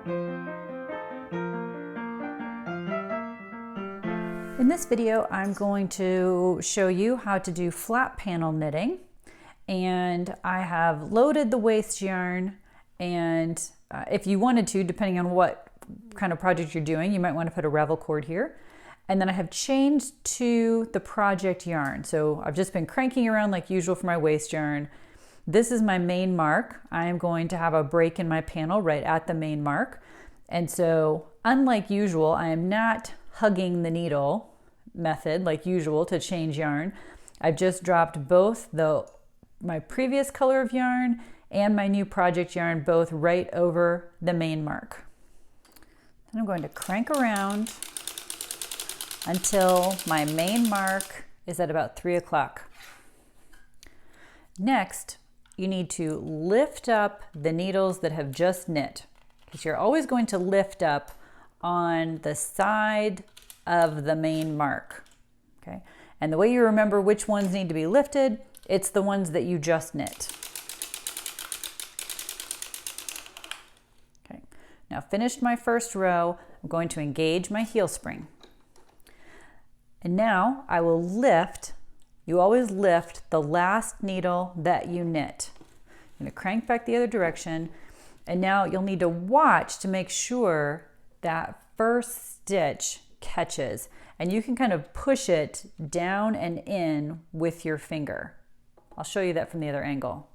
In this video, I'm going to show you how to do flat panel knitting, and I have loaded the waste yarn, and if you wanted to, depending on what kind of project you're doing, you might want to put a ravel cord here. And then I have chained to the project yarn. So I've just been cranking around like usual for my waste yarn. This is my main mark. I am going to have a break in my panel right at the main mark. And so unlike usual, I am not hugging the needle method like usual to change yarn. I've just dropped both my previous color of yarn and my new project yarn both right over the main mark. Then I'm going to crank around until my main mark is at about 3 o'clock. Next, you need to lift up the needles that have just knit, because you're always going to lift up on the side of the main mark. Okay? And the way you remember which ones need to be lifted, it's the ones that you just knit. Okay. Now, finished my first row, I'm going to engage my heel spring. And now I will lift, you always lift the last needle that you knit. I'm going to crank back the other direction, and now you'll need to watch to make sure that first stitch catches, and you can kind of push it down and in with your finger. I'll show you that from the other angle.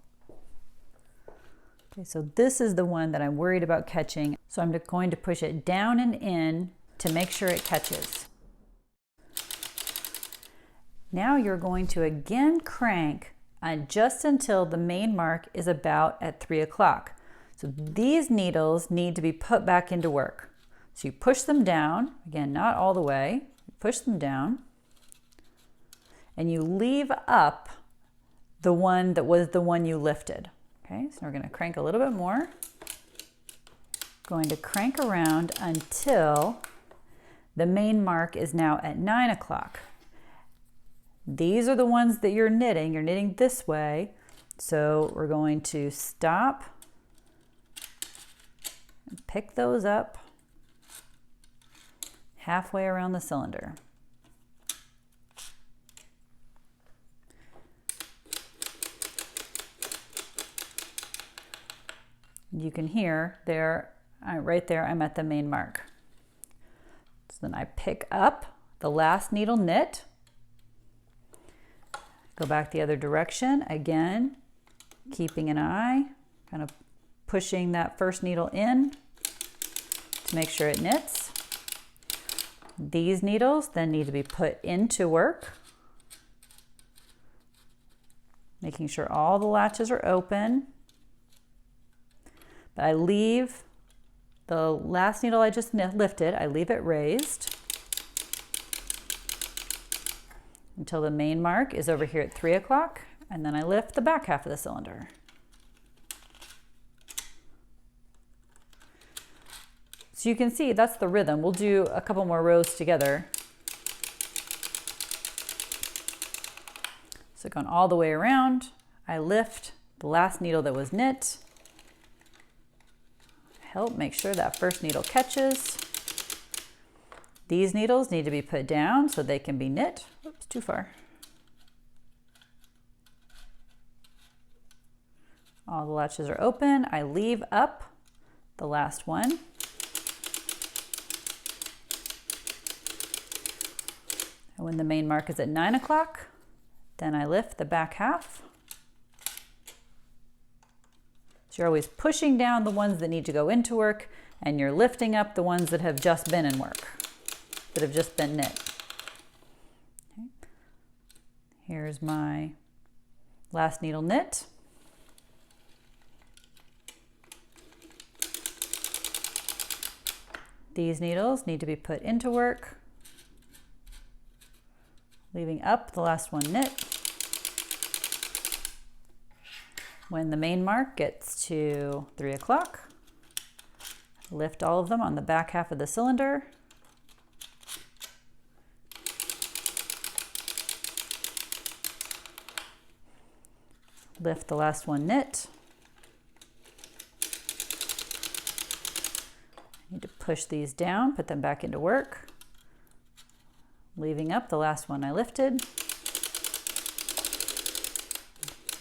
Okay, so this is the one that I'm worried about catching, so I'm going to push it down and in to make sure it catches. Now you're going to again crank just until the main mark is about at 3 o'clock. So these needles need to be put back into work. So you push them down, again, not all the way, you push them down, and you leave up the one that was the one you lifted. Okay, so we're going to crank a little bit more. Going to crank around until the main mark is now at 9 o'clock. These are the ones that you're knitting this way. So we're going to stop and pick those up halfway around the cylinder. You can hear there, right there, I'm at the main mark. So then I pick up the last needle knit, go back the other direction, again, keeping an eye, kind of pushing that first needle in to make sure it knits. These needles then need to be put into work, making sure all the latches are open. But I leave the last needle I just lifted, I leave it raised until the main mark is over here at 3 o'clock, and then I lift the back half of the cylinder. So you can see that's the rhythm. We'll do a couple more rows together. So going all the way around, I lift the last needle that was knit. Help make sure that first needle catches. These needles need to be put down so they can be knit. Oops, too far. All the latches are open. I leave up the last one. And when the main mark is at 9 o'clock, then I lift the back half. So you're always pushing down the ones that need to go into work, and you're lifting up the ones that have just been in work, that have just been knit. Okay. Here's my last needle knit. These needles need to be put into work, leaving up the last one knit. When the main mark gets to 3 o'clock, lift all of them on the back half of the cylinder. Lift the last one knit. Need to push these down, put them back into work, leaving up the last one I lifted.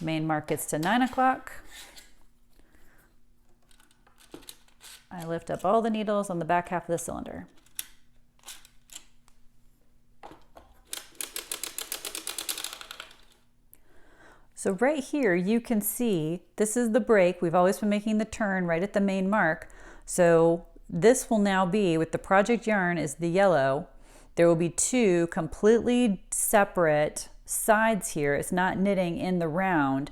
Main mark gets to 9 o'clock. I lift up all the needles on the back half of the cylinder. So right here, you can see this is the break. We've always been making the turn right at the main mark. So this will now be, with the project yarn is the yellow, there will be two completely separate sides here. It's not knitting in the round.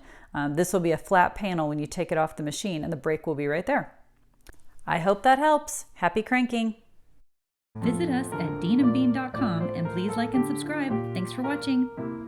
This will be a flat panel when you take it off the machine, and the break will be right there. I hope that helps. Happy cranking. Visit us at deanandbean.com and please like and subscribe. Thanks for watching.